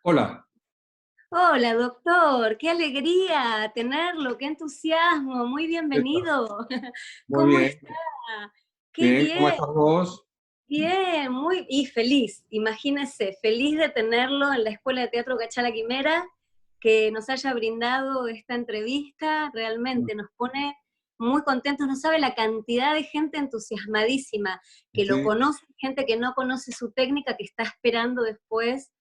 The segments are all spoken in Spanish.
Hola, Hola, doctor, qué alegría tenerlo, qué entusiasmo, muy ¿qué tal? bienvenido. Muy ¿Cómo bien, está? Qué bien, ¿cómo bien, estás vos? bien, muy y feliz, imagínese, feliz de tenerlo en la Escuela de Teatro Cachala Quimera, que nos haya brindado esta entrevista, Mm, realmente nos pone muy contentos, no sabe la cantidad de gente entusiasmadísima que lo sí, conoce, gente que no conoce su técnica, que está esperando después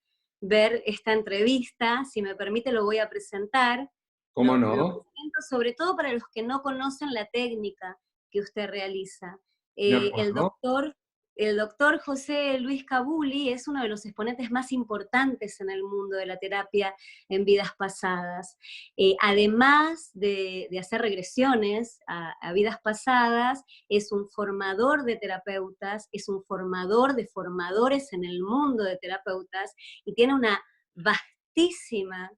ver esta entrevista. Si me permite, lo voy a presentar. ¿cómo Lo no? presento sobre todo para los que no conocen la técnica que usted realiza. De Eh, el acuerdo. doctor el doctor José Luis Cabuli es uno de los exponentes más importantes en el mundo de la terapia en vidas pasadas. Además de hacer regresiones a vidas pasadas, es un formador de terapeutas, es un formador de formadores en el mundo de terapeutas y tiene una vastísima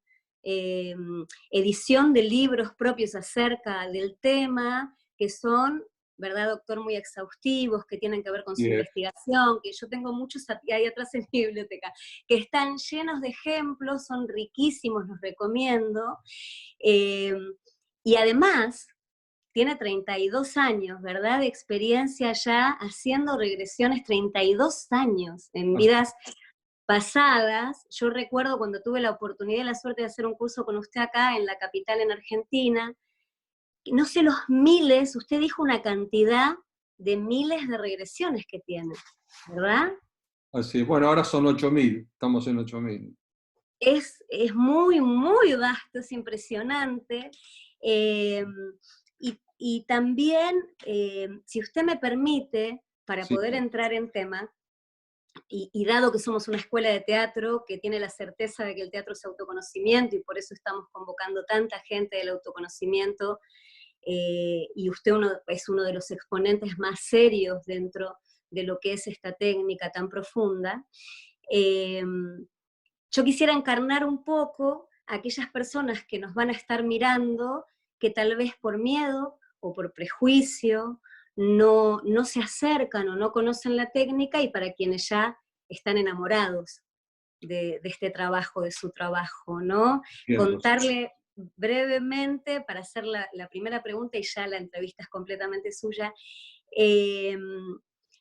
eh, edición de libros propios acerca del tema, que son, ¿verdad, doctor? Muy exhaustivos, que tienen que ver con su Bien, investigación, que yo tengo muchos ahí atrás en mi biblioteca, que están llenos de ejemplos, son riquísimos, los recomiendo. Eh, y además, tiene 32 años, ¿verdad? De experiencia ya haciendo regresiones, 32 años en así, vidas pasadas. Yo recuerdo cuando tuve la oportunidad y la suerte de hacer un curso con usted acá en la capital, en Argentina, no sé los miles, usted dijo una cantidad de miles de regresiones que tiene, ¿verdad? así. Bueno, ahora son 8.000, estamos en 8.000. Es muy, muy vasto, es impresionante. Eh, y también, si usted me permite, para Sí, poder entrar en tema, y dado que somos una escuela de teatro que tiene la certeza de que el teatro es autoconocimiento y por eso estamos convocando tanta gente del autoconocimiento, y usted es uno de los exponentes más serios dentro de lo que es esta técnica tan profunda, eh, yo quisiera encarnar un poco a aquellas personas que nos van a estar mirando, que tal vez por miedo o por prejuicio no se acercan o no conocen la técnica, y para quienes ya están enamorados de este trabajo, de su trabajo, ¿no? entiendo. Contarle brevemente, para hacer la primera pregunta y ya la entrevista es completamente suya. eh,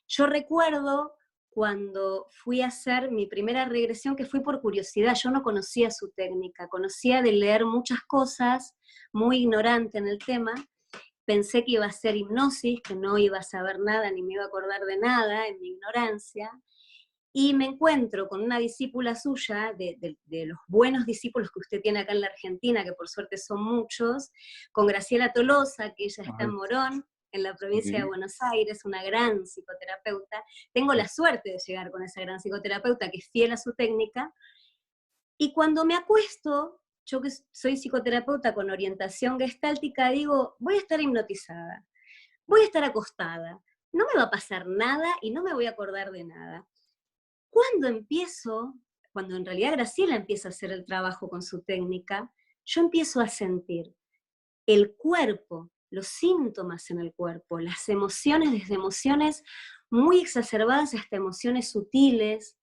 yo recuerdo cuando fui a hacer mi primera regresión, que fui por curiosidad, yo no conocía su técnica, conocía de leer muchas cosas, muy ignorante en el tema, pensé que iba a ser hipnosis, que no iba a saber nada ni me iba a acordar de nada en mi ignorancia, y me encuentro con una discípula suya, de los buenos discípulos que usted tiene acá en la Argentina, que por suerte son muchos, con Graciela Tolosa, que ella está en Ay, Morón, en la provincia de sí, Buenos Aires, una gran psicoterapeuta. Tengo la suerte de llegar con esa gran psicoterapeuta que es fiel a su técnica, y cuando me acuesto, yo que soy psicoterapeuta con orientación gestáltica, digo, voy a estar hipnotizada, voy a estar acostada, no me va a pasar nada y no me voy a acordar de nada. Cuando empiezo, cuando en realidad Graciela empieza a hacer el trabajo con su técnica, yo empiezo a sentir el cuerpo, los síntomas en el cuerpo, las emociones, desde emociones muy exacerbadas hasta emociones sutiles.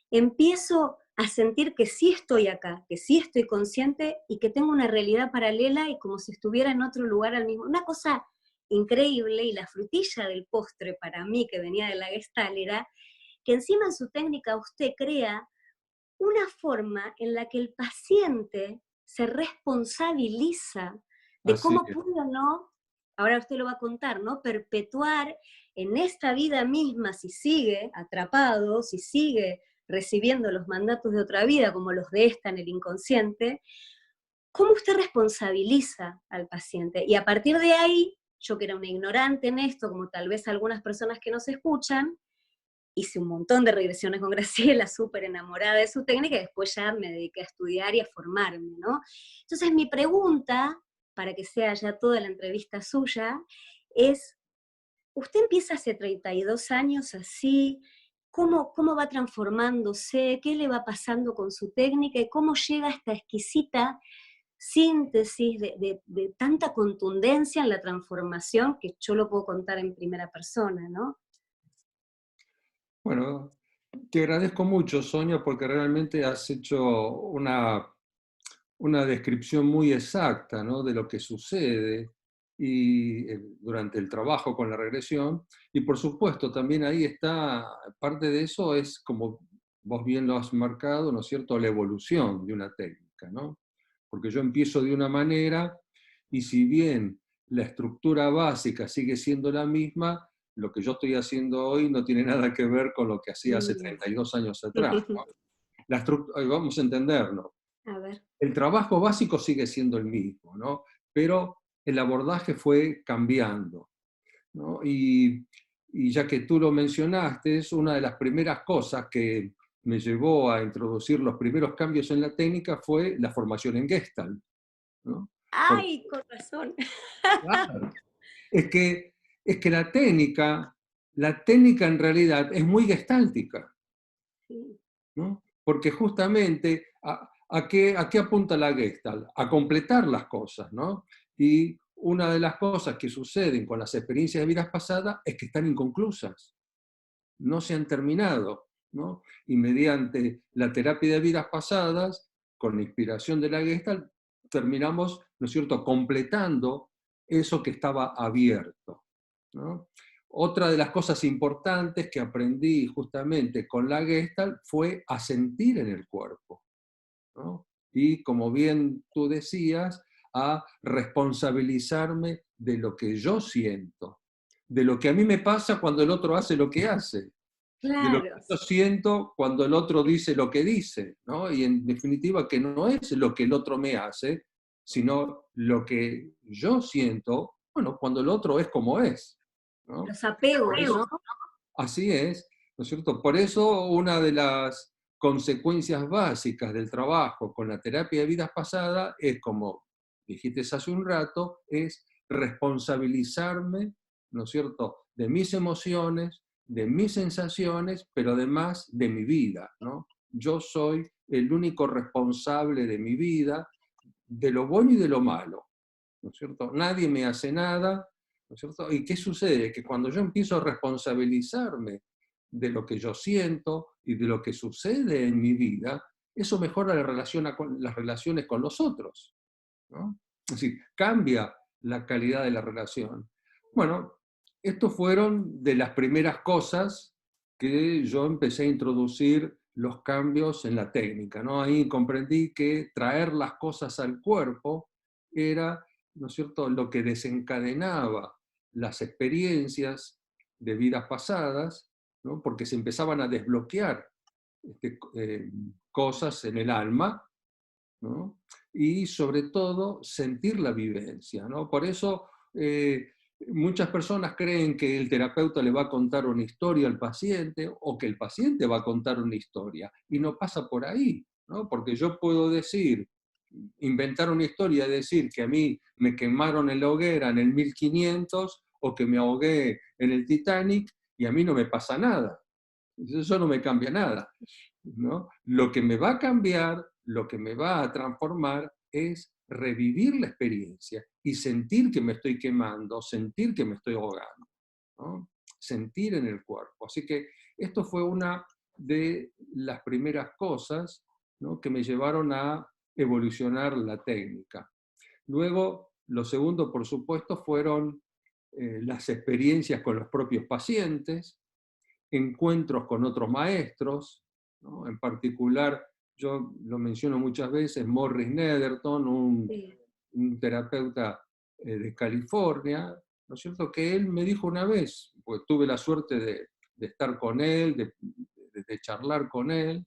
Empiezo a sentir que sí estoy acá, que sí estoy consciente y que tengo una realidad paralela y como si estuviera en otro lugar al mismo. Una cosa increíble, y la frutilla del postre para mí que venía de la Gestalt era que encima en su técnica usted crea una forma en la que el paciente se responsabiliza de así cómo es. puede o no, ahora usted lo va a contar, ¿no? Perpetuar en esta vida misma, si sigue atrapado, si sigue recibiendo los mandatos de otra vida, como los de esta en el inconsciente, cómo usted responsabiliza al paciente. Y a partir de ahí, yo que era una ignorante en esto, como tal vez algunas personas que nos escuchan, hice un montón de regresiones con Graciela, súper enamorada de su técnica, y después ya me dediqué a estudiar y a formarme, ¿no? Entonces mi pregunta, para que sea ya toda la entrevista suya, es, usted empieza hace 32 años así, ¿cómo va transformándose? ¿Qué le va pasando con su técnica? ¿Y cómo llega a esta exquisita síntesis de tanta contundencia en la transformación, que yo lo puedo contar en primera persona, ¿no? Bueno, Te agradezco mucho, Sonia, porque realmente has hecho una descripción muy exacta, ¿no?, de lo que sucede durante el trabajo con la regresión. Y por supuesto, también ahí está, parte de eso es, como vos bien lo has marcado, ¿no es cierto?, la evolución de una técnica, ¿no? Porque yo empiezo de una manera y si bien la estructura básica sigue siendo la misma, lo que yo estoy haciendo hoy no tiene nada que ver con lo que hacía hace Mm. 32 años atrás, ¿no? Vamos a entendernos. A ver. El trabajo básico sigue siendo el mismo, ¿no? Pero el abordaje fue cambiando, ¿no? Y ya que tú lo mencionaste, es una de las primeras cosas que me llevó a introducir los primeros cambios en la técnica fue la formación en Gestalt, ¿no? Porque, ¡Ay, con razón! claro, es que, es que la técnica en realidad es muy gestáltica, Sí, ¿no? Porque justamente, a qué apunta la Gestalt? A completar las cosas, ¿no? Y una de las cosas que suceden con las experiencias de vidas pasadas es que están inconclusas, no se han terminado, ¿no? Y mediante la terapia de vidas pasadas, con la inspiración de la Gestalt, terminamos, ¿no es cierto?, completando eso que estaba abierto, ¿no? Otra de las cosas importantes que aprendí justamente con la Gestalt fue a sentir en el cuerpo, ¿no? Y como bien tú decías, a responsabilizarme de lo que yo siento, de lo que a mí me pasa cuando el otro hace lo que hace, de lo que claro, yo siento cuando el otro dice lo que dice, ¿no? Y en definitiva que no es lo que el otro me hace, sino lo que yo siento, bueno, cuando el otro es como es, ¿no? los apegos, Eso, ¿no? así es, ¿no es cierto? Por eso una de las consecuencias básicas del trabajo con la terapia de vidas pasadas es, como dijiste hace un rato, es responsabilizarme, ¿no es cierto?, de mis emociones, de mis sensaciones, pero además de mi vida, ¿no? Yo soy el único responsable de mi vida, de lo bueno y de lo malo, ¿no es cierto? Nadie me hace nada, ¿no es cierto? ¿Y qué sucede? Que cuando yo empiezo a responsabilizarme de lo que yo siento y de lo que sucede en mi vida, eso mejora las relaciones con los otros, ¿no? Es decir, cambia la calidad de la relación. Bueno, estos fueron de las primeras cosas que yo empecé a introducir los cambios en la técnica, ¿no? Ahí comprendí que traer las cosas al cuerpo era, ¿no es cierto?, lo que desencadenaba las experiencias de vidas pasadas, ¿no?, porque se empezaban a desbloquear cosas en el alma, ¿no? Y sobre todo sentir la vivencia, ¿no? Por eso muchas personas creen que el terapeuta le va a contar una historia al paciente o que el paciente va a contar una historia, y no pasa por ahí, ¿no? Porque yo puedo decir, inventar una historia, decir que a mí me quemaron en la hoguera en el 1500 o que me ahogué en el Titanic y a mí no me pasa nada. Eso no me cambia nada, ¿no? Lo que me va a cambiar, lo que me va a transformar es revivir la experiencia y sentir que me estoy quemando, sentir que me estoy ahogando, ¿no? Sentir en el cuerpo. Así que esto fue una de las primeras cosas, ¿no?, que me llevaron a evolucionar la técnica. Luego, lo segundo, por supuesto, fueron las experiencias con los propios pacientes, encuentros con otros maestros, ¿no? En particular, yo lo menciono muchas veces, Morris Netherton, Sí. un terapeuta de California, ¿no es cierto?, que él me dijo una vez, pues tuve la suerte de estar con él, de charlar con él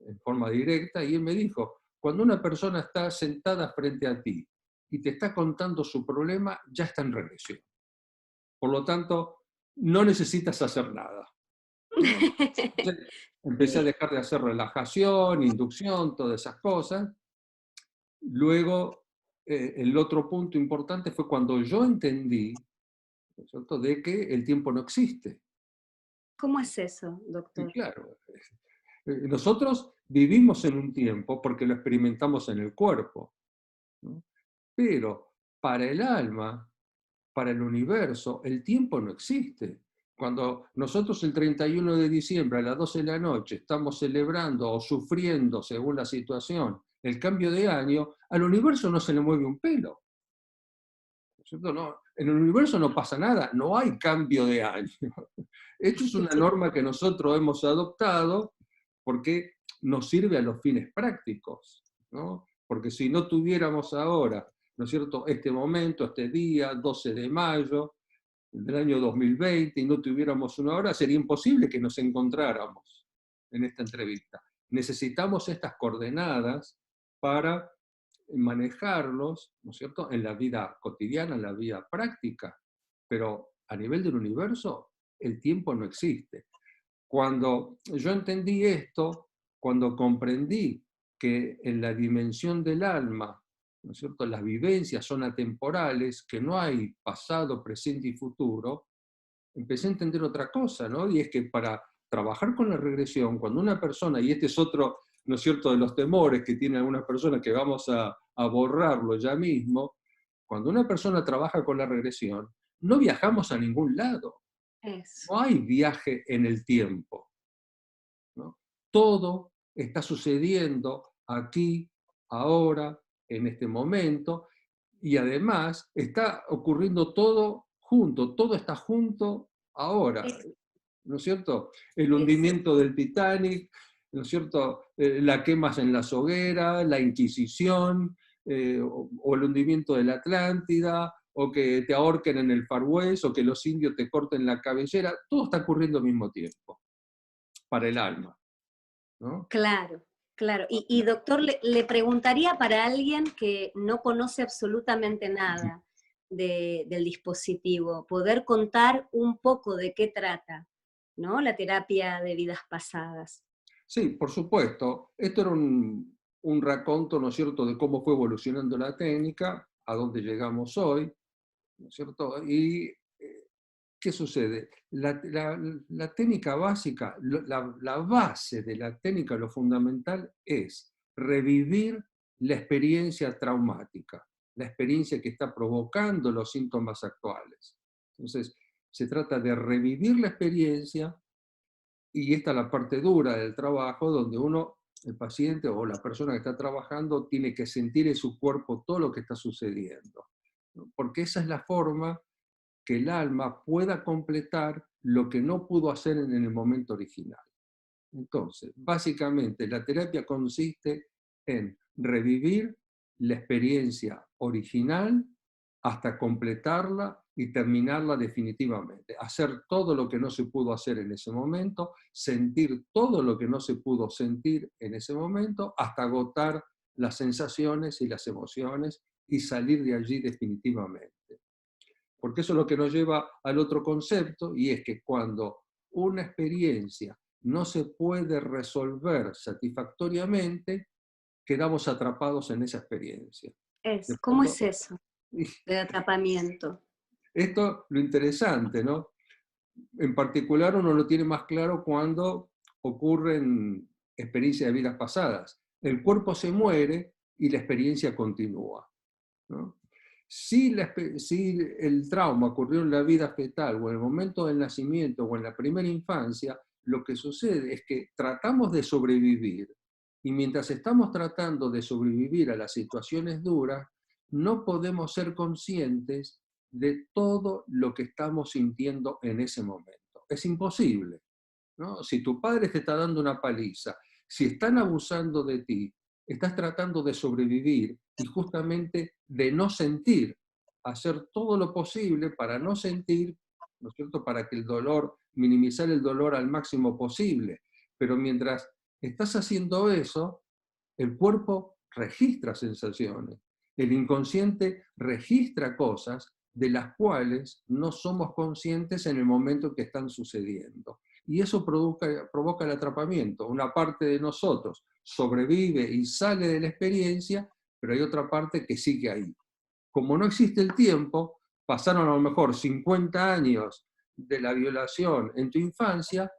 en forma directa, y él me dijo, cuando una persona está sentada frente a ti y te está contando su problema, ya está en regresión. Por lo tanto, no necesitas hacer nada, ¿no? Entonces, empecé a Sí. dejar de hacer relajación, inducción, todas esas cosas. Luego, el otro punto importante fue cuando yo entendí, ¿no es cierto?, de que el tiempo no existe. ¿Cómo es eso, Y doctor? claro, nosotros vivimos en un tiempo porque lo experimentamos en el cuerpo, ¿no? Pero para el alma, para el universo, el tiempo no existe. Cuando nosotros el 31 de diciembre a las 12 de la noche estamos celebrando o sufriendo, según la situación, el cambio de año, al universo no se le mueve un pelo. ¿No es cierto? No, en el universo no pasa nada, no hay cambio de año. Esto es una norma que nosotros hemos adoptado porque nos sirve a los fines prácticos, ¿no? Porque si no tuviéramos ahora, ¿no es cierto?, este momento, este día, 12 de mayo del año 2020, y no tuviéramos una hora, sería imposible que nos encontráramos en esta entrevista. Necesitamos estas coordenadas para manejarlos, ¿no es cierto?, en la vida cotidiana, en la vida práctica, pero a nivel del universo el tiempo no existe. Cuando yo entendí esto, cuando comprendí que en la dimensión del alma, ¿no es cierto?, las vivencias son atemporales, que no hay pasado, presente y futuro, empecé a entender otra cosa, ¿no? Y es que para trabajar con la regresión, cuando una persona, y este es otro, ¿no es cierto?, de los temores que tienen algunas personas, que vamos a borrarlo ya mismo, cuando una persona trabaja con la regresión, no viajamos a ningún lado, Eso. no hay viaje en el tiempo, ¿no? Todo está sucediendo aquí, ahora, en este momento, y además está ocurriendo todo junto, todo está junto ahora, Es, ¿no es cierto? El es, hundimiento del Titanic, ¿no es cierto? La quemas en las hogueras, la Inquisición, o el hundimiento de la Atlántida, o que te ahorquen en el Far West, o que los indios te corten la cabellera, todo está ocurriendo al mismo tiempo, para el alma, ¿no? claro, claro. Y doctor, le preguntaría para alguien que no conoce absolutamente nada del dispositivo, poder contar un poco de qué trata, ¿no? La terapia de vidas pasadas. Sí, por supuesto. Esto era un raconto, ¿no es cierto?, de cómo fue evolucionando la técnica, a dónde llegamos hoy, ¿no es cierto? Y ¿qué sucede? La técnica básica, la base de la técnica, lo fundamental es revivir la experiencia traumática, la experiencia que está provocando los síntomas actuales. Entonces, se trata de revivir la experiencia, y esta es la parte dura del trabajo, donde uno, el paciente o la persona que está trabajando, tiene que sentir en su cuerpo todo lo que está sucediendo, ¿no? Porque esa es la forma que el alma pueda completar lo que no pudo hacer en el momento original. Entonces, básicamente, la terapia consiste en revivir la experiencia original hasta completarla y terminarla definitivamente. Hacer todo lo que no se pudo hacer en ese momento, sentir todo lo que no se pudo sentir en ese momento, hasta agotar las sensaciones y las emociones y salir de allí definitivamente. Porque eso es lo que nos lleva al otro concepto, y es que cuando una experiencia no se puede resolver satisfactoriamente, quedamos atrapados en esa experiencia. De ¿Cómo es pronto, eso de atrapamiento? esto lo interesante, ¿no? En particular uno lo tiene más claro cuando ocurren experiencias de vidas pasadas. El cuerpo se muere y la experiencia continúa, ¿no? Si el trauma ocurrió en la vida fetal o en el momento del nacimiento o en la primera infancia, lo que sucede es que tratamos de sobrevivir, y mientras estamos tratando de sobrevivir a las situaciones duras, no podemos ser conscientes de todo lo que estamos sintiendo en ese momento. Es imposible, ¿no? Si tu padre te está dando una paliza, si están abusando de ti, estás tratando de sobrevivir y justamente de no sentir, hacer todo lo posible para no sentir, ¿no es cierto?, para que el dolor, minimizar el dolor al máximo posible. Pero mientras estás haciendo eso, el cuerpo registra sensaciones, el inconsciente registra cosas de las cuales no somos conscientes en el momento que están sucediendo. Y eso provoca el atrapamiento. Una parte de nosotros sobrevive y sale de la experiencia, pero hay otra parte que sigue ahí. Como no existe el tiempo, pasaron a lo mejor 50 años de la violación en tu infancia,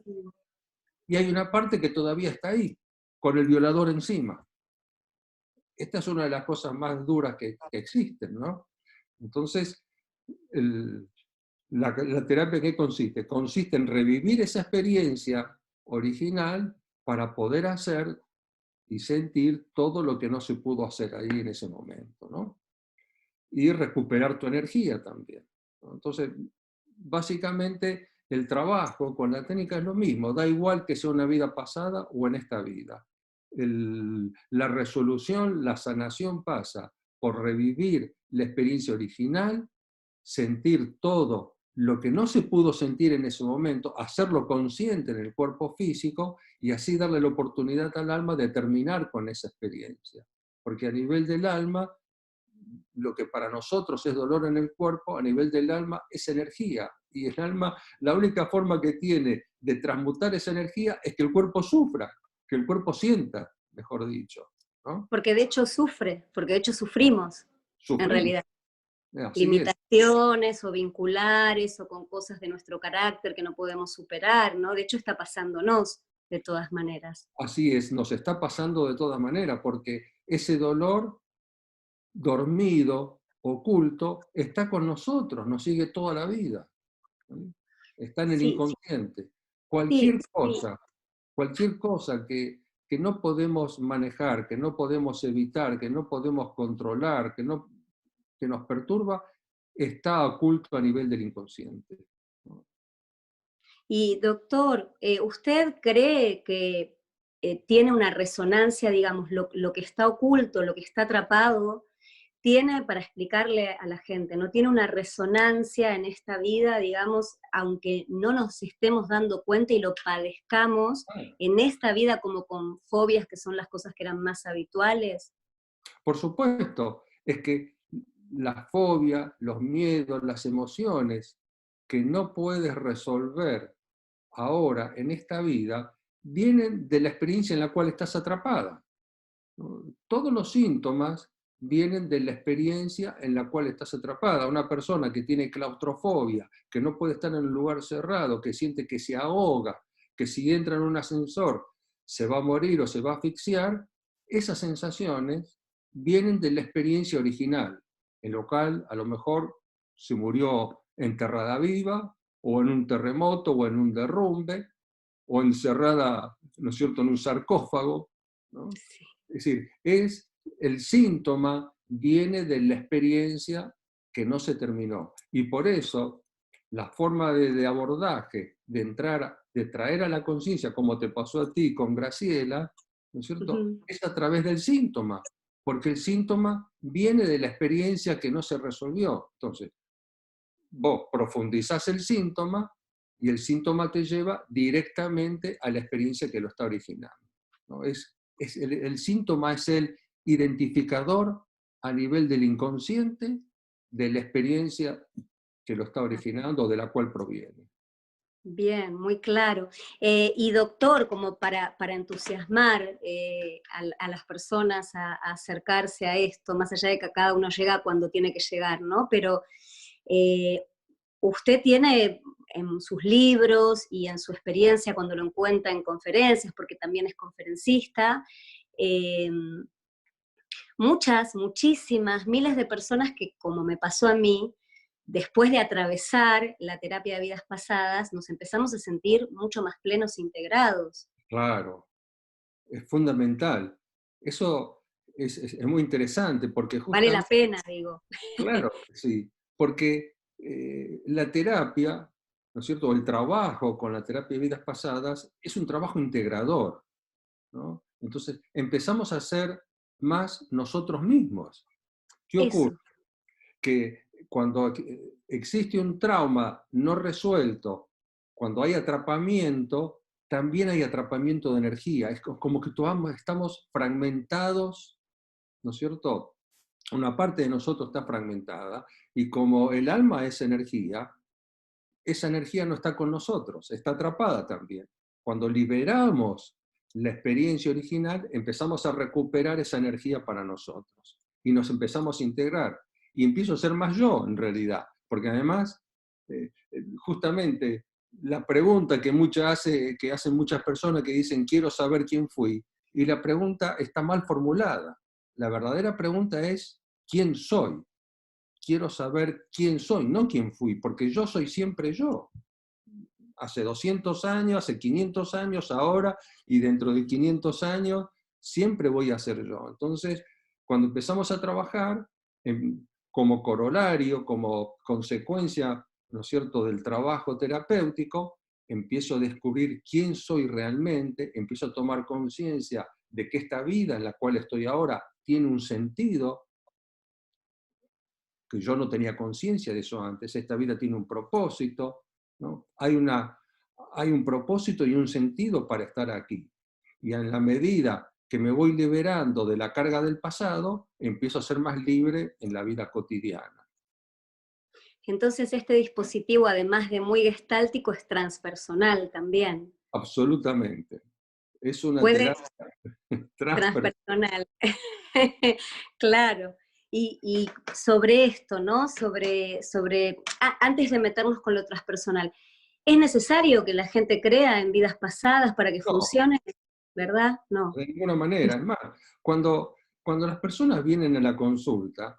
y hay una parte que todavía está ahí, con el violador encima. Esta es una de las cosas más duras que existen, ¿no? Entonces, el, La terapia, ¿qué consiste? Consiste en revivir esa experiencia original para poder hacer y sentir todo lo que no se pudo hacer ahí en ese momento, ¿no? Y recuperar tu energía también, ¿no? Entonces, básicamente, el trabajo con la técnica es lo mismo, da igual que sea una vida pasada o en esta vida. La resolución, la sanación pasa por revivir la experiencia original, sentir todo lo que no se pudo sentir en ese momento, hacerlo consciente en el cuerpo físico y así darle la oportunidad al alma de terminar con esa experiencia. Porque a nivel del alma, lo que para nosotros es dolor en el cuerpo, a nivel del alma es energía. Y el alma, la única forma que tiene de transmutar esa energía es que el cuerpo sufra, que el cuerpo sienta, mejor dicho, ¿no? Porque de hecho sufre, porque de hecho sufrimos, en Sufrimos, realidad. así es. Limitaciones o vinculares o con cosas de nuestro carácter que no podemos superar, ¿no? De hecho está pasándonos de todas maneras. Así es, nos está pasando de todas maneras, porque ese dolor dormido, oculto, está con nosotros, nos sigue toda la vida. ¿Sí? Está en el Sí, inconsciente. sí, sí. Cualquier cosa que no podemos manejar, que no podemos evitar, que no podemos controlar, que nos perturba, está oculto a nivel del inconsciente. ¿No? Y doctor, ¿usted cree que tiene una resonancia, digamos, lo que está oculto, lo que está atrapado, tiene para explicarle a la gente, no tiene una resonancia en esta vida, digamos, aunque no nos estemos dando cuenta y lo padezcamos en esta vida como con fobias que son las cosas que eran más habituales? Por supuesto, es que la fobia, los miedos, las emociones que no puedes resolver ahora en esta vida, vienen de la experiencia en la cual estás atrapada, ¿no? Todos los síntomas vienen de la experiencia en la cual estás atrapada. Una persona que tiene claustrofobia, que no puede estar en un lugar cerrado, que siente que se ahoga, que si entra en un ascensor se va a morir o se va a asfixiar, esas sensaciones vienen de la experiencia original, en lo cual a lo mejor se murió enterrada viva, o en un terremoto, o en un derrumbe, o encerrada, ¿no es cierto?, en un sarcófago, ¿no? Sí. Es decir, el síntoma viene de la experiencia que no se terminó. Y por eso, la forma de abordaje, de traer a la conciencia, como te pasó a ti con Graciela, ¿no es cierto?, Ujú. es a través del síntoma, porque el síntoma viene de la experiencia que no se resolvió. Entonces, vos profundizás el síntoma y el síntoma te lleva directamente a la experiencia que lo está originando, ¿no? El síntoma es el identificador a nivel del inconsciente de la experiencia que lo está originando o de la cual proviene. Bien, muy claro. Y doctor, como para entusiasmar a las personas a acercarse a esto, más allá de que cada uno llega cuando tiene que llegar, ¿no? Pero eh, usted tiene en sus libros y en su experiencia cuando lo encuentra en conferencias, porque también es conferencista, eh, muchísimas, miles de personas que, como me pasó a mí, después de atravesar la terapia de vidas pasadas, nos empezamos a sentir mucho más plenos e integrados. Claro, es fundamental. Eso es muy interesante porque Vale la justamente, pena, digo. claro, sí, porque la terapia, ¿no es cierto?, o el trabajo con la terapia de vidas pasadas es un trabajo integrador, ¿no? Entonces empezamos a ser más nosotros mismos. ¿Qué ocurre? Eso, Que cuando existe un trauma no resuelto, cuando hay atrapamiento, también hay atrapamiento de energía. Es como que estamos fragmentados, ¿no es cierto? Una parte de nosotros está fragmentada y como el alma es energía, esa energía no está con nosotros, está atrapada también. Cuando liberamos la experiencia original, empezamos a recuperar esa energía para nosotros y nos empezamos a integrar. Y empiezo a ser más yo, en realidad, porque además, justamente, la pregunta que hacen muchas personas que dicen, quiero saber quién fui, y la pregunta está mal formulada. La verdadera pregunta es, ¿quién soy? quiero saber quién soy, no quién fui, porque yo soy siempre yo. Hace 200 años, hace 500 años, ahora y dentro de 500 años, siempre voy a ser yo. Entonces, cuando empezamos a trabajar, como corolario, como consecuencia, ¿no es cierto?, del trabajo terapéutico, empiezo a descubrir quién soy realmente, empiezo a tomar conciencia de que esta vida en la cual estoy ahora tiene un sentido, que yo no tenía conciencia de eso antes, esta vida tiene un propósito, ¿no? Hay un propósito y un sentido para estar aquí. Y en la medida que me voy liberando de la carga del pasado, empiezo a ser más libre en la vida cotidiana. Entonces este dispositivo, además de muy gestáltico, es transpersonal también. Absolutamente. Es una Puede terapia transpersonal. transpersonal. Claro. Y sobre esto, ¿no? Antes de meternos con lo transpersonal, ¿es necesario que la gente crea en vidas pasadas para que No, funcione? ¿Verdad? No. de ninguna manera. Es más, cuando las personas vienen a la consulta,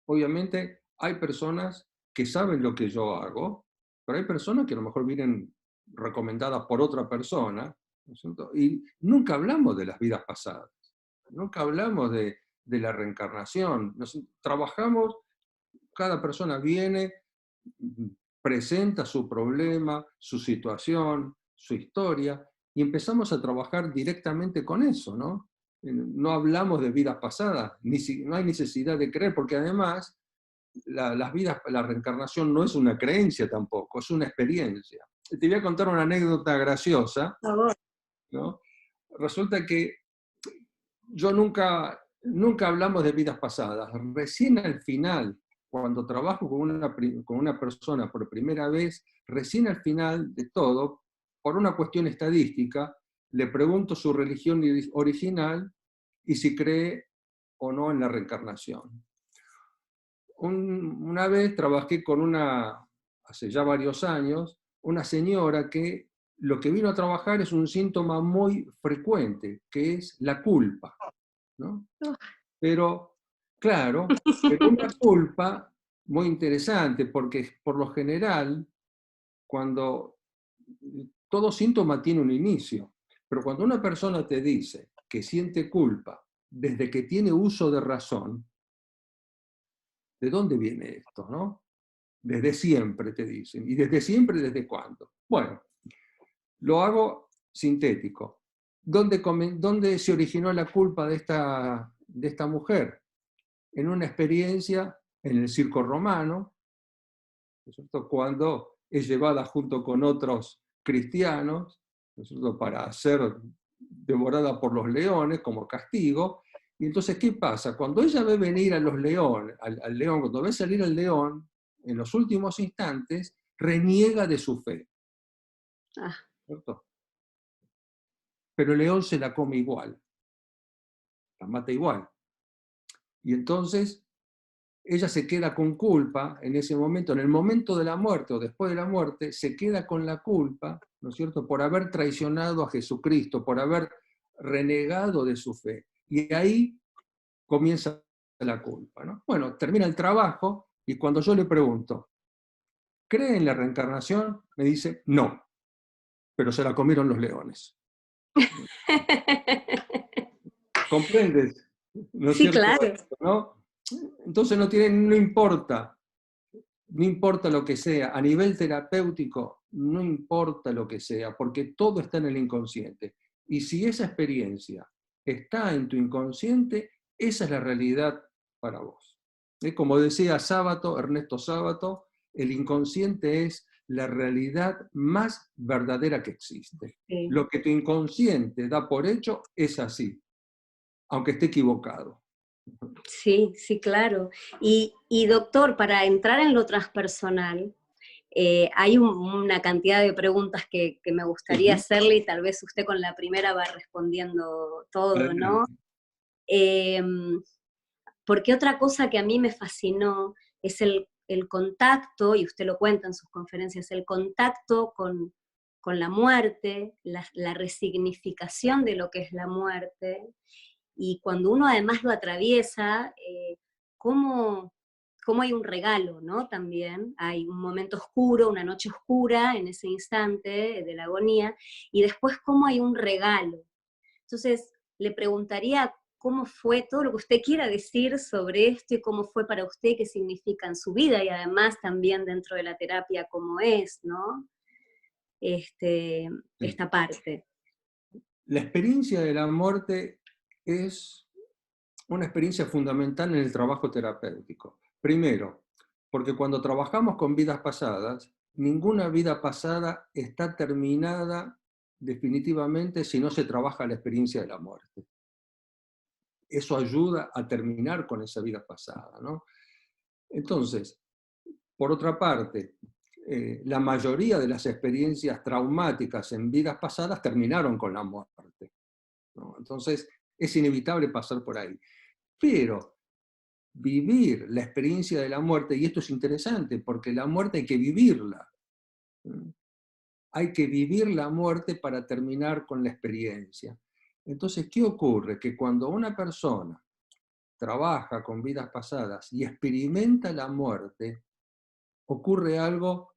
obviamente hay personas que saben lo que yo hago, pero hay personas que a lo mejor vienen recomendadas por otra persona, ¿no es cierto? Y nunca hablamos de las vidas pasadas, nunca hablamos de la reencarnación. Trabajamos, cada persona viene, presenta su problema, su situación, su historia, y empezamos a trabajar directamente con eso, ¿no? No hablamos de vidas pasadas, no hay necesidad de creer, porque además la reencarnación no es una creencia tampoco, es una experiencia. Te voy a contar una anécdota graciosa, Por favor. ¿no? Resulta que nunca hablamos de vidas pasadas. Recién al final, cuando trabajo con una persona por primera vez, recién al final de todo, por una cuestión estadística, le pregunto su religión original y si cree o no en la reencarnación. Una vez trabajé con hace ya varios años, una señora que lo que vino a trabajar es un síntoma muy frecuente, que es la culpa, ¿no? Pero, claro, pero una culpa muy interesante, porque por lo general, cuando todo síntoma tiene un inicio, pero cuando una persona te dice que siente culpa desde que tiene uso de razón, ¿de dónde viene esto, no? Desde siempre, te dicen. ¿Y desde siempre, desde cuándo? Bueno, lo hago sintético. ¿Dónde se originó la culpa de esta mujer? En una experiencia en el circo romano, ¿no es cierto?, cuando es llevada junto con otros cristianos, ¿no es cierto?, para ser devorada por los leones como castigo. Y entonces, ¿qué pasa? Cuando ella ve venir a los leones, al león, cuando ve salir al león, en los últimos instantes, reniega de su fe, Ah, ¿cierto? Pero el león se la come igual, la mata igual. Y entonces ella se queda con culpa en ese momento, en el momento de la muerte o después de la muerte, se queda con la culpa, ¿no es cierto?, por haber traicionado a Jesucristo, por haber renegado de su fe. Y ahí comienza la culpa, ¿no? Bueno, termina el trabajo y cuando yo le pregunto, ¿cree en la reencarnación? Me dice, no, pero se la comieron los leones. ¿Comprendes? ¿No es sí, cierto? claro. ¿No? Entonces no importa. No importa lo que sea, a nivel terapéutico, no importa lo que sea, porque todo está en el inconsciente. Y si esa experiencia está en tu inconsciente, esa es la realidad para vos. Como decía Ernesto Sábato, el inconsciente es la realidad más verdadera que existe. Sí. Lo que tu inconsciente da por hecho es así, aunque esté equivocado. Sí, sí, claro. Y doctor, para entrar en lo transpersonal, hay una cantidad de preguntas que me gustaría Ujú. hacerle y tal vez usted con la primera va respondiendo todo, ¿no? Adelante. Em, Porque otra cosa que a mí me fascinó es el contacto, y usted lo cuenta en sus conferencias, el contacto con la muerte, la resignificación de lo que es la muerte, y cuando uno además lo atraviesa, cómo, cómo hay un regalo, ¿no? También hay un momento oscuro, una noche oscura en ese instante de la agonía, y después cómo hay un regalo. Entonces, le preguntaría cómo fue todo lo que usted quiera decir sobre esto y cómo fue para usted, qué significa en su vida y además también dentro de la terapia cómo es, ¿no? Sí. Esta parte. La experiencia de la muerte es una experiencia fundamental en el trabajo terapéutico. Primero, porque cuando trabajamos con vidas pasadas, ninguna vida pasada está terminada definitivamente si no se trabaja la experiencia de la muerte. Eso ayuda a terminar con esa vida pasada, ¿no? Entonces, por otra parte, la mayoría de las experiencias traumáticas en vidas pasadas terminaron con la muerte, ¿no? Entonces, es inevitable pasar por ahí. Pero vivir la experiencia de la muerte, y esto es interesante, porque la muerte hay que vivirla. Hay que vivir la muerte para terminar con la experiencia. Entonces, ¿qué ocurre? Que cuando una persona trabaja con vidas pasadas y experimenta la muerte, ocurre algo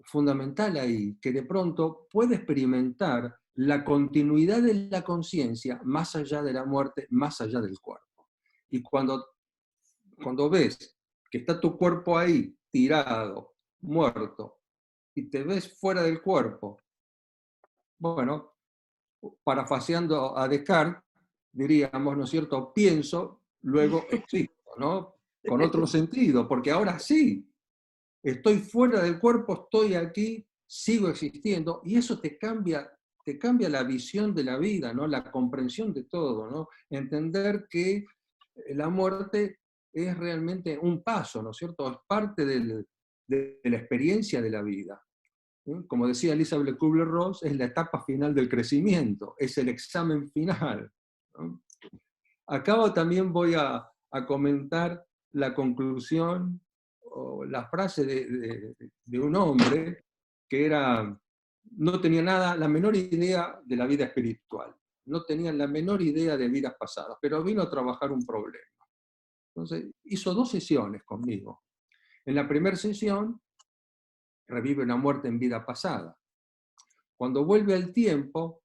fundamental ahí, que de pronto puede experimentar la continuidad de la conciencia más allá de la muerte, más allá del cuerpo. Y cuando ves que está tu cuerpo ahí, tirado, muerto, y te ves fuera del cuerpo, bueno, parafaseando a Descartes, diríamos, ¿no es cierto? Pienso, luego existo, ¿no? Con otro sentido, porque ahora sí, estoy fuera del cuerpo, estoy aquí, sigo existiendo, y eso te cambia la visión de la vida, ¿no? La comprensión de todo, ¿no? Entender que la muerte es realmente un paso, ¿no es cierto? Es parte de la experiencia de la vida. ¿Sí? Como decía Elizabeth Kubler-Ross, es la etapa final del crecimiento, es el examen final, ¿no? Acá también voy a comentar la conclusión o la frase de un hombre que no tenía nada, la menor idea de la vida espiritual, no tenía la menor idea de vidas pasadas, pero vino a trabajar un problema. Entonces, hizo 2 sesiones conmigo. En la primera sesión, revive una muerte en vida pasada. Cuando vuelve al tiempo,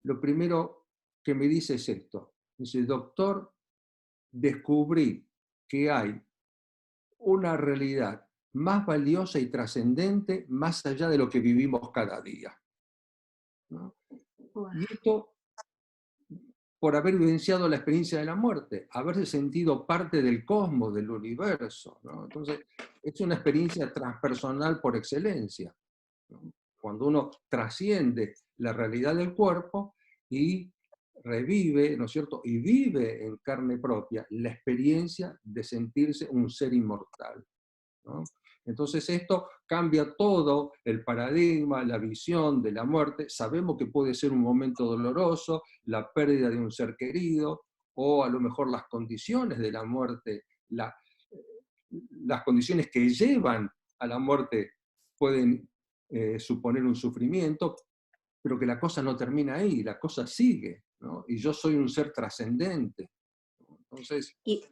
lo primero que me dice es esto. Dice, doctor, descubrí que hay una realidad más valiosa y trascendente más allá de lo que vivimos cada día, ¿no? Y esto por haber vivenciado la experiencia de la muerte, haberse sentido parte del cosmos, del universo, ¿no? Entonces, es una experiencia transpersonal por excelencia, ¿no? Cuando uno trasciende la realidad del cuerpo y revive, ¿no es cierto? Y vive en carne propia la experiencia de sentirse un ser inmortal, ¿no? Entonces esto cambia todo el paradigma, la visión de la muerte. Sabemos que puede ser un momento doloroso, la pérdida de un ser querido, o a lo mejor las condiciones de la muerte, las condiciones que llevan a la muerte pueden suponer un sufrimiento, pero que la cosa no termina ahí, la cosa sigue, ¿no? Y yo soy un ser trascendente. Entonces, Y,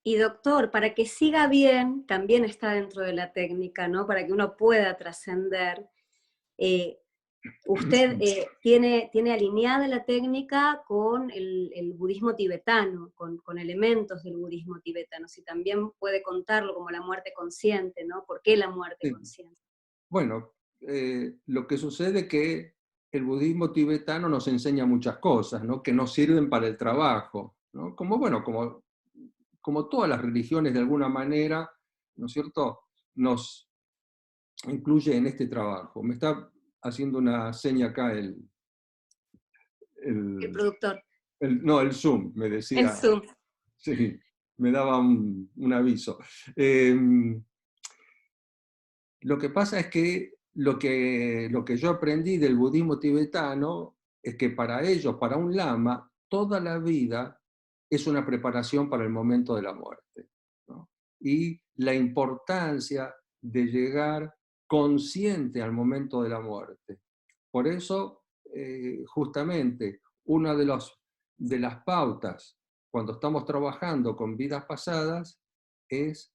y doctor, para que siga bien, también está dentro de la técnica, ¿no? Para que uno pueda trascender. eh, Usted tiene alineada la técnica con el budismo tibetano, con elementos del budismo tibetano. Si también puede contarlo como la muerte consciente, ¿no? ¿Por qué la muerte consciente? bueno, lo que sucede es que el budismo tibetano nos enseña muchas cosas, ¿no? Que nos sirven para el trabajo, ¿no? Como, bueno, como todas las religiones de alguna manera, ¿no es cierto?, nos incluye en este trabajo. Me está haciendo una seña acá El el, productor. no, el Zoom, me El decía, Zoom. sí, me daba un aviso. Eh, Lo que pasa es que lo que yo aprendí del budismo tibetano es que para ellos, para un lama, toda la vida es una preparación para el momento de la muerte, ¿no? Y la importancia de llegar consciente al momento de la muerte. Por eso, justamente, una de las pautas cuando estamos trabajando con vidas pasadas es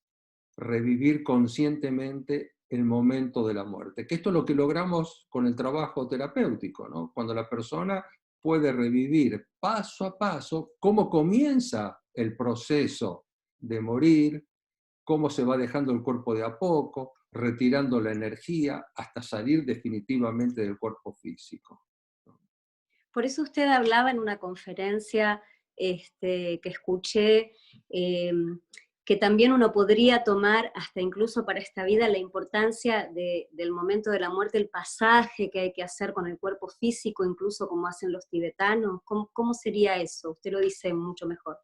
revivir conscientemente el momento de la muerte. Que esto es lo que logramos con el trabajo terapéutico, ¿no? Cuando la persona puede revivir paso a paso cómo comienza el proceso de morir, cómo se va dejando el cuerpo de a poco, retirando la energía hasta salir definitivamente del cuerpo físico. Por eso usted hablaba en una conferencia que escuché, que también uno podría tomar, hasta incluso para esta vida, la importancia del momento de la muerte, el pasaje que hay que hacer con el cuerpo físico, incluso como hacen los tibetanos. ¿Cómo sería eso? Usted lo dice mucho mejor.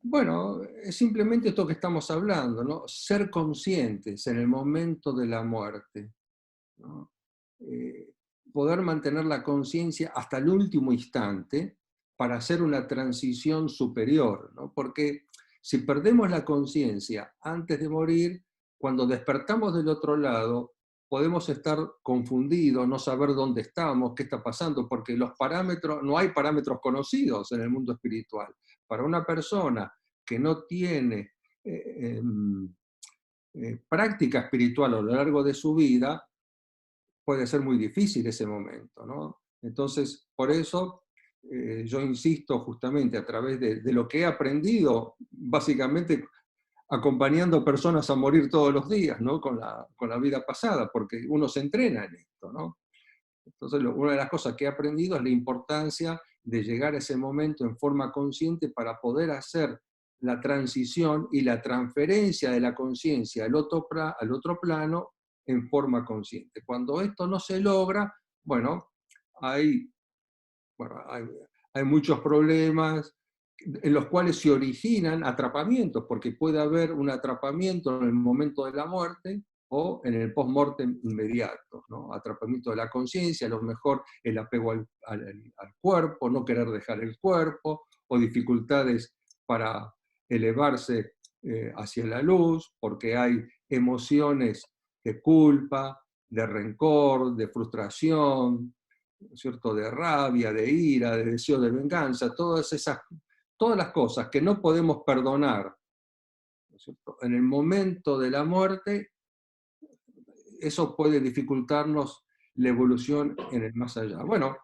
Bueno, es simplemente esto que estamos hablando, ¿no? Ser conscientes en el momento de la muerte, ¿no? Eh, Poder mantener la conciencia hasta el último instante para hacer una transición superior, ¿no? Porque si perdemos la conciencia antes de morir, cuando despertamos del otro lado, podemos estar confundidos, no saber dónde estamos, qué está pasando, porque los parámetros, no hay parámetros conocidos en el mundo espiritual. Para una persona que no tiene práctica espiritual a lo largo de su vida, puede ser muy difícil ese momento, ¿no? Entonces, por eso yo insisto justamente a través de lo que he aprendido, básicamente acompañando personas a morir todos los días, ¿no? Con la vida pasada, porque uno se entrena en esto, ¿no? Entonces, una de las cosas que he aprendido es la importancia de llegar a ese momento en forma consciente para poder hacer la transición y la transferencia de la conciencia al otro plano en forma consciente. Cuando esto no se logra, bueno, hay, bueno, hay muchos problemas en los cuales se originan atrapamientos, porque puede haber un atrapamiento en el momento de la muerte o en el post-mortem inmediato, ¿no? Atrapamiento de la conciencia, a lo mejor el apego al cuerpo, no querer dejar el cuerpo, o dificultades para elevarse hacia la luz, porque hay emociones de culpa, de rencor, de frustración, ¿no es cierto?, de rabia, de ira, de deseo de venganza, todas las cosas que no podemos perdonar, ¿no es cierto?, en el momento de la muerte, eso puede dificultarnos la evolución en el más allá. Bueno,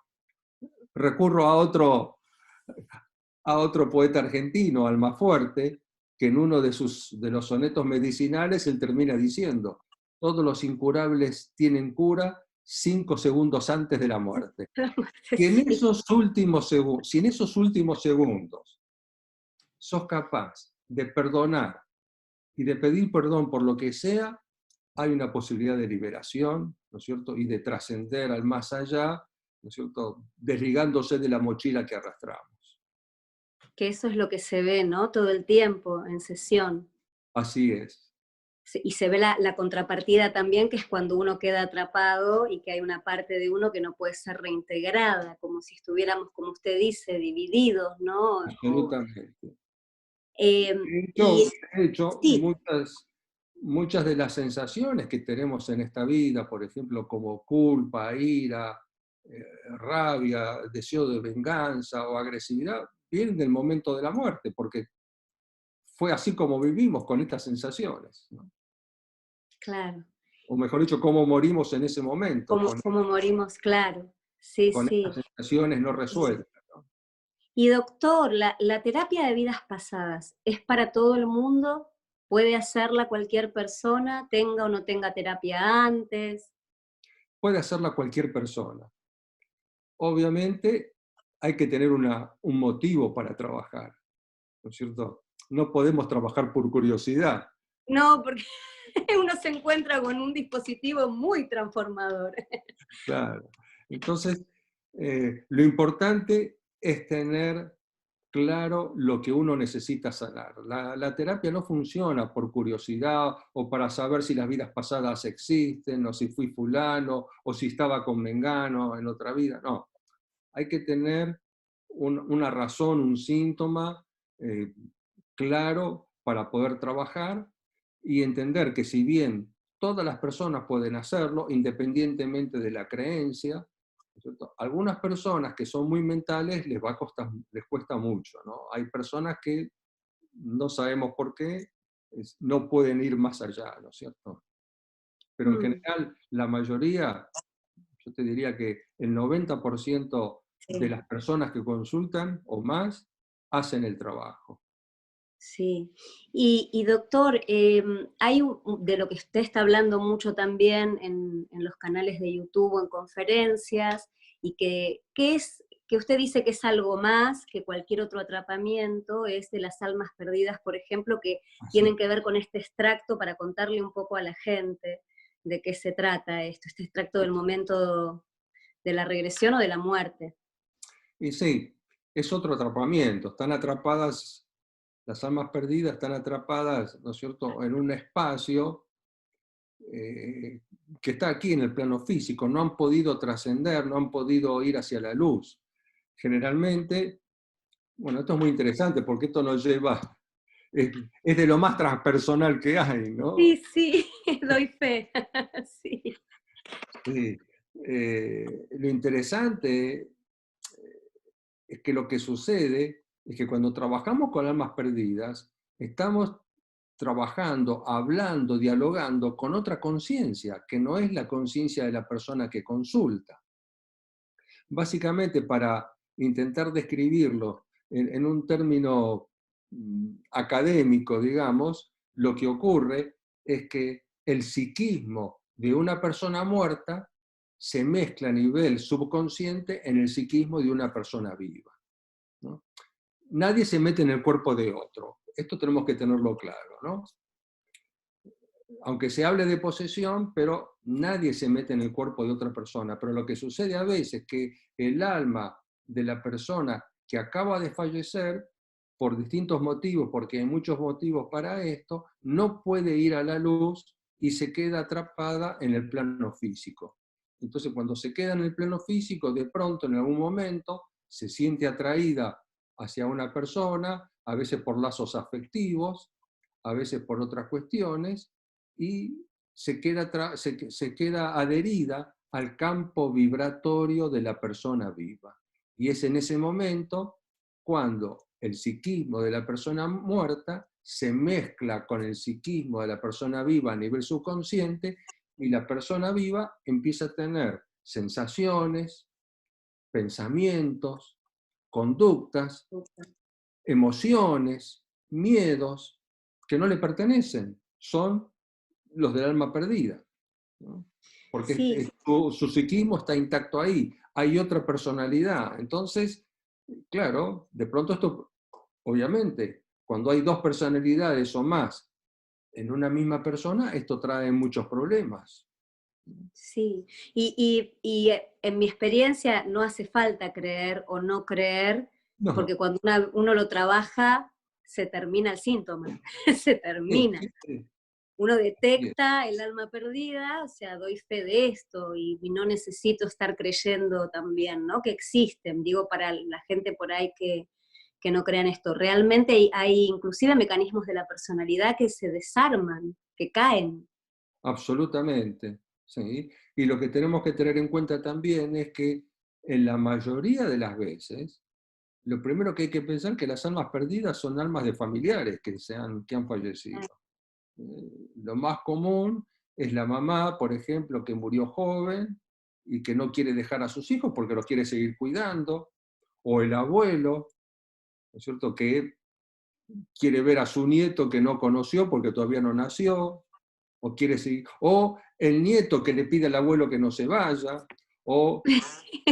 recurro a otro poeta argentino, Almafuerte, que en uno de los sonetos medicinales él termina diciendo: todos los incurables tienen cura 5 segundos antes de la muerte. Que en Sí. esos últimos segundos, si en esos últimos segundos sos capaz de perdonar y de pedir perdón por lo que sea, hay una posibilidad de liberación, ¿no es cierto? Y de trascender al más allá, ¿no es cierto?, desligándose de la mochila que arrastramos. Que eso es lo que se ve, ¿no? Todo el tiempo en sesión. Así es. Y se ve la contrapartida también, que es cuando uno queda atrapado y que hay una parte de uno que no puede ser reintegrada, como si estuviéramos, como usted dice, divididos, ¿no? Absolutamente. Eh, De hecho, y de hecho, sí, muchas de las sensaciones que tenemos en esta vida, por ejemplo, como culpa, ira, rabia, deseo de venganza o agresividad, vienen del momento de la muerte, porque fue así como vivimos con estas sensaciones, ¿no? claro, O mejor dicho, cómo morimos en ese momento, como morimos, claro, sí, con sí. estas sensaciones no resueltas, ¿no? Y doctor, la terapia de vidas pasadas, ¿es para todo el mundo? ¿Puede hacerla cualquier persona, tenga o no tenga terapia antes? Puede hacerla cualquier persona. Obviamente hay que tener un motivo para trabajar, ¿no es cierto? No podemos trabajar por curiosidad. No, porque uno se encuentra con un dispositivo muy transformador. Claro. Entonces, lo importante es tener claro lo que uno necesita sanar. La terapia no funciona por curiosidad o para saber si las vidas pasadas existen, o si fui fulano, o si estaba con mengano en otra vida. No, hay que tener una razón, un síntoma eh, claro para poder trabajar y entender que si bien todas las personas pueden hacerlo, independientemente de la creencia, ¿no es cierto?, algunas personas que son muy mentales les cuesta mucho, ¿no? Hay personas que no sabemos por qué, no pueden ir más allá, ¿no es cierto? Pero en Mm, general, la mayoría, yo te diría que el 90% de sí. las personas que consultan o más hacen el trabajo. Sí. Y doctor, hay de lo que usted está hablando mucho también en los canales de YouTube o en conferencias, y que es, que usted dice que es algo más que cualquier otro atrapamiento, es de las almas perdidas, por ejemplo, que Así. tienen que ver con este extracto para contarle un poco a la gente de qué se trata esto, este extracto del momento de la regresión o de la muerte. Y sí, es otro atrapamiento. Están atrapadas, las almas perdidas están atrapadas, ¿no es cierto?, en un espacio que está aquí en el plano físico. No han podido trascender, no han podido ir hacia la luz. Generalmente, bueno, esto es muy interesante porque esto nos lleva, es de lo más transpersonal que hay, Sí, ¿no? sí, doy fe. Sí. Sí. Lo interesante es que lo que sucede es que cuando trabajamos con almas perdidas, estamos trabajando, hablando, dialogando con otra conciencia, que no es la conciencia de la persona que consulta. Básicamente, para intentar describirlo en un término académico, digamos, lo que ocurre es que el psiquismo de una persona muerta se mezcla a nivel subconsciente en el psiquismo de una persona viva, ¿no? Nadie se mete en el cuerpo de otro. Esto tenemos que tenerlo claro, ¿no? Aunque se hable de posesión, pero nadie se mete en el cuerpo de otra persona. Pero lo que sucede a veces es que el alma de la persona que acaba de fallecer, por distintos motivos, porque hay muchos motivos para esto, no puede ir a la luz y se queda atrapada en el plano físico. Entonces, cuando se queda en el plano físico, de pronto, en algún momento, se siente atraída hacia una persona, a veces por lazos afectivos, a veces por otras cuestiones, y se queda adherida al campo vibratorio de la persona viva. Y es en ese momento cuando el psiquismo de la persona muerta se mezcla con el psiquismo de la persona viva a nivel subconsciente, y la persona viva empieza a tener sensaciones, pensamientos, conductas, emociones, miedos que no le pertenecen, son los del alma perdida, ¿no? Porque Sí, su psiquismo está intacto ahí, hay otra personalidad. Entonces, claro, de pronto esto, obviamente, cuando hay dos personalidades o más en una misma persona, esto trae muchos problemas. sí. Y en mi experiencia no hace falta creer o no creer, porque No, cuando uno lo trabaja, se termina el síntoma, se sí, termina. sí, sí, Uno sí, detecta el alma perdida, o sea, doy fe de esto y no necesito estar creyendo también, ¿no? Que existen, digo, para la gente por ahí que no crean esto. Realmente hay inclusive mecanismos de la personalidad que se desarman, que caen. absolutamente. ¿Sí? Y lo que tenemos que tener en cuenta también es que en la mayoría de las veces, lo primero que hay que pensar es que las almas perdidas son almas de familiares que han fallecido. Lo más común es la mamá, por ejemplo, que murió joven y que no quiere dejar a sus hijos porque los quiere seguir cuidando, o el abuelo, ¿no es cierto?, que quiere ver a su nieto que no conoció porque todavía no nació, o quiere seguir, o el nieto que le pide al abuelo que no se vaya, o Sí.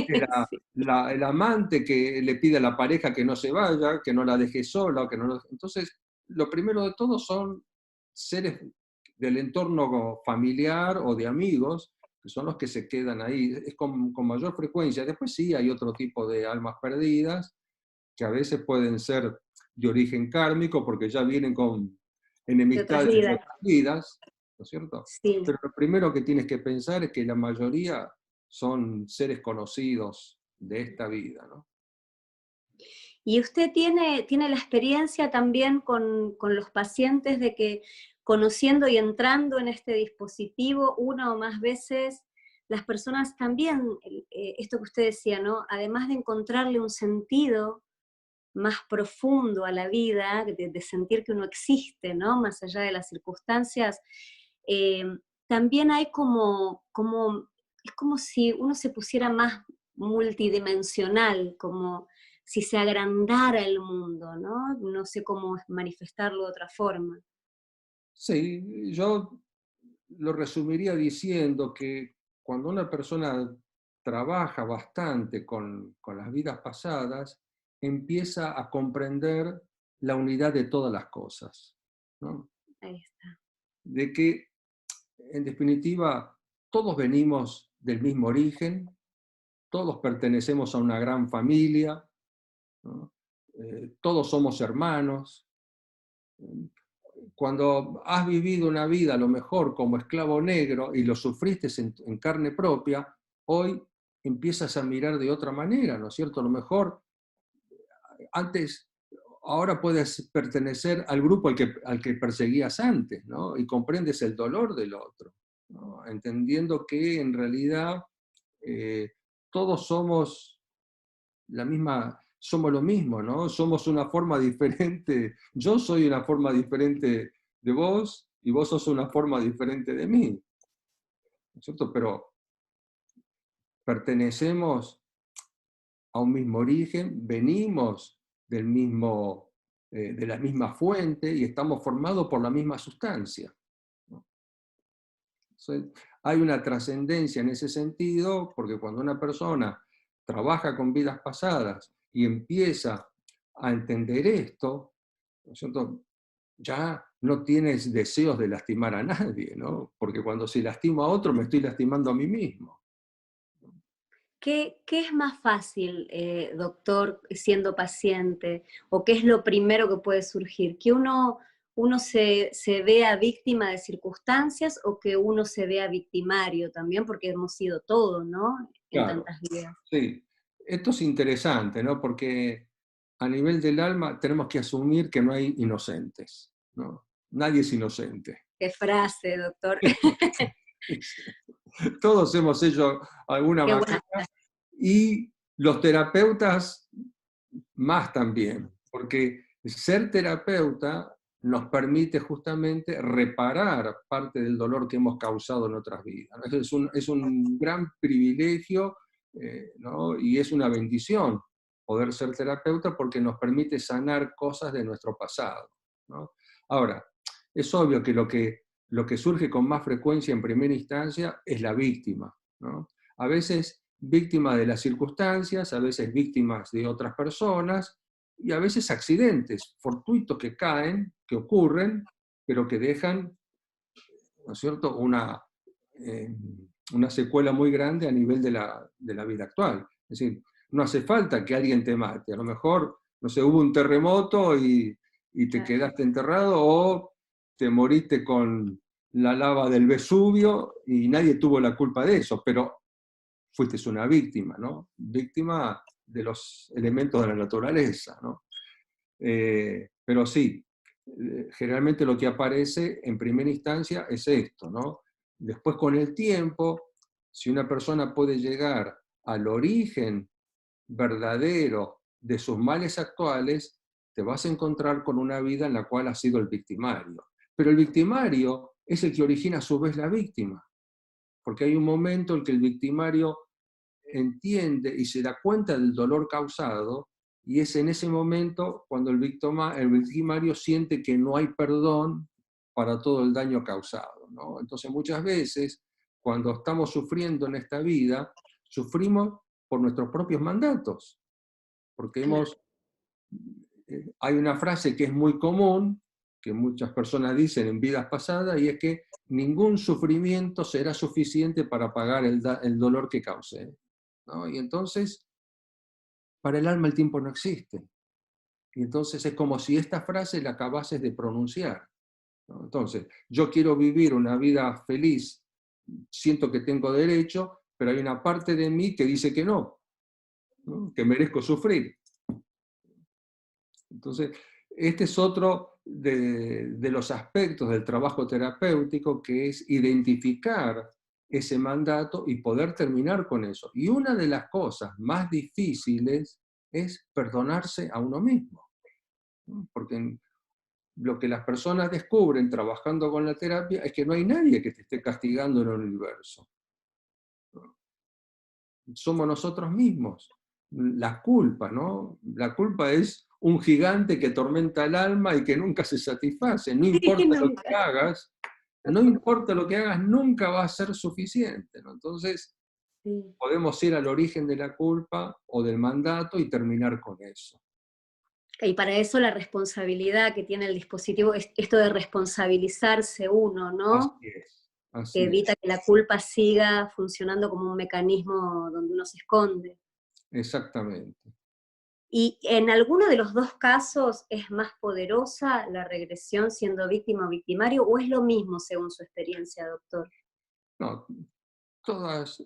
el amante que le pide a la pareja que no se vaya, que no la deje sola, o que no entonces, lo primero de todo son seres del entorno familiar o de amigos, que son los que se quedan ahí, es con mayor frecuencia. Después sí hay otro tipo de almas perdidas, que a veces pueden ser de origen kármico, porque ya vienen con De otras enemistades de vidas. otras vidas, ¿no es cierto? Sí. Pero lo primero que tienes que pensar es que la mayoría son seres conocidos de esta vida, ¿no? Y usted tiene la experiencia también con los pacientes de que conociendo y entrando en este dispositivo una o más veces, las personas también, esto que usted decía, ¿no? Además de encontrarle un sentido más profundo a la vida, de sentir que uno existe, ¿no? Más allá de las circunstancias, eh, también hay es como si uno se pusiera más multidimensional, como si se agrandara el mundo, ¿no? No sé cómo manifestarlo de otra forma. Sí, yo lo resumiría diciendo que cuando una persona trabaja bastante con las vidas pasadas, empieza a comprender la unidad de todas las cosas, ¿no? Ahí está. De que, en definitiva, todos venimos del mismo origen, todos pertenecemos a una gran familia, ¿no? Todos somos hermanos. Cuando has vivido una vida a lo mejor como esclavo negro y lo sufriste en carne propia, hoy empiezas a mirar de otra manera, ¿no es cierto? A lo mejor antes, ahora puedes pertenecer al grupo al que perseguías antes, ¿no? Y comprendes el dolor del otro, ¿no? Entendiendo que en realidad eh, todos somos lo mismo, ¿no? Somos una forma diferente. Yo soy una forma diferente de vos y vos sos una forma diferente de mí, ¿no es cierto? Pero pertenecemos a un mismo origen, venimos de la misma fuente y estamos formados por la misma sustancia, ¿no? Entonces, hay una trascendencia en ese sentido, porque cuando una persona trabaja con vidas pasadas y empieza a entender esto, ¿no es cierto? Ya no tienes deseos de lastimar a nadie, ¿no? Porque cuando si lastimo a otro me estoy lastimando a mí mismo. ¿Qué es más fácil, doctor, siendo paciente? ¿O qué es lo primero que puede surgir? ¿Que uno se vea víctima de circunstancias o que uno se vea victimario también? Porque hemos sido todo, ¿no? En Claro, tantas vidas. sí. Esto es interesante, ¿no? Porque a nivel del alma tenemos que asumir que no hay inocentes, ¿no? Nadie es inocente. Qué frase, doctor. Todos hemos hecho alguna Qué buena macana frase. y los terapeutas más también, porque ser terapeuta nos permite justamente reparar parte del dolor que hemos causado en otras vidas, ¿no? Es un gran privilegio, ¿no? Y es una bendición poder ser terapeuta porque nos permite sanar cosas de nuestro pasado, ¿no? Ahora, es obvio que lo que surge con más frecuencia en primera instancia es la víctima, ¿no? A veces víctimas de las circunstancias, a veces víctimas de otras personas, y a veces accidentes fortuitos que caen, que ocurren, pero que dejan, ¿no es cierto?, eh, una secuela muy grande a nivel de la vida actual. Es decir, no hace falta que alguien te mate, a lo mejor, no sé, hubo un terremoto y te Claro. quedaste enterrado, o te moriste con la lava del Vesubio y nadie tuvo la culpa de eso, pero fuiste una víctima, ¿no? Víctima de los elementos de la naturaleza, ¿no? Pero sí, generalmente lo que aparece en primera instancia es esto, ¿no? Después con el tiempo, si una persona puede llegar al origen verdadero de sus males actuales, te vas a encontrar con una vida en la cual has sido el victimario. Pero el victimario es el que origina a su vez la víctima, porque hay un momento en que el victimario entiende y se da cuenta del dolor causado, y es en ese momento cuando el victimario siente que no hay perdón para todo el daño causado, ¿no? Entonces muchas veces, cuando estamos sufriendo en esta vida, sufrimos por nuestros propios mandatos, porque Claro. hay una frase que es muy común, que muchas personas dicen en vidas pasadas, y es que ningún sufrimiento será suficiente para pagar el dolor que causé, ¿no? Y entonces, para el alma el tiempo no existe. Y entonces es como si esta frase la acabases de pronunciar, ¿no? Entonces, yo quiero vivir una vida feliz, siento que tengo derecho, pero hay una parte de mí que dice que no, ¿no? Que merezco sufrir. Entonces, este es otro de los aspectos del trabajo terapéutico, que es identificar ese mandato y poder terminar con eso. Y una de las cosas más difíciles es perdonarse a uno mismo, ¿no? Porque lo que las personas descubren trabajando con la terapia es que no hay nadie que te esté castigando en el universo. Somos nosotros mismos. La culpa, ¿no? La culpa es un gigante que atormenta el alma y que nunca se satisface. No Sí, importa lo nunca. que hagas, no importa lo que hagas, nunca va a ser suficiente, ¿no? Entonces, Sí. podemos ir al origen de la culpa o del mandato y terminar con eso. Y para eso la responsabilidad que tiene el dispositivo es esto de responsabilizarse uno, Así ¿no? es, Que así es, evita que la culpa siga funcionando como un mecanismo donde uno se esconde. exactamente. ¿Y en alguno de los dos casos es más poderosa la regresión siendo víctima o victimario, o es lo mismo según su experiencia, doctor? No, todas,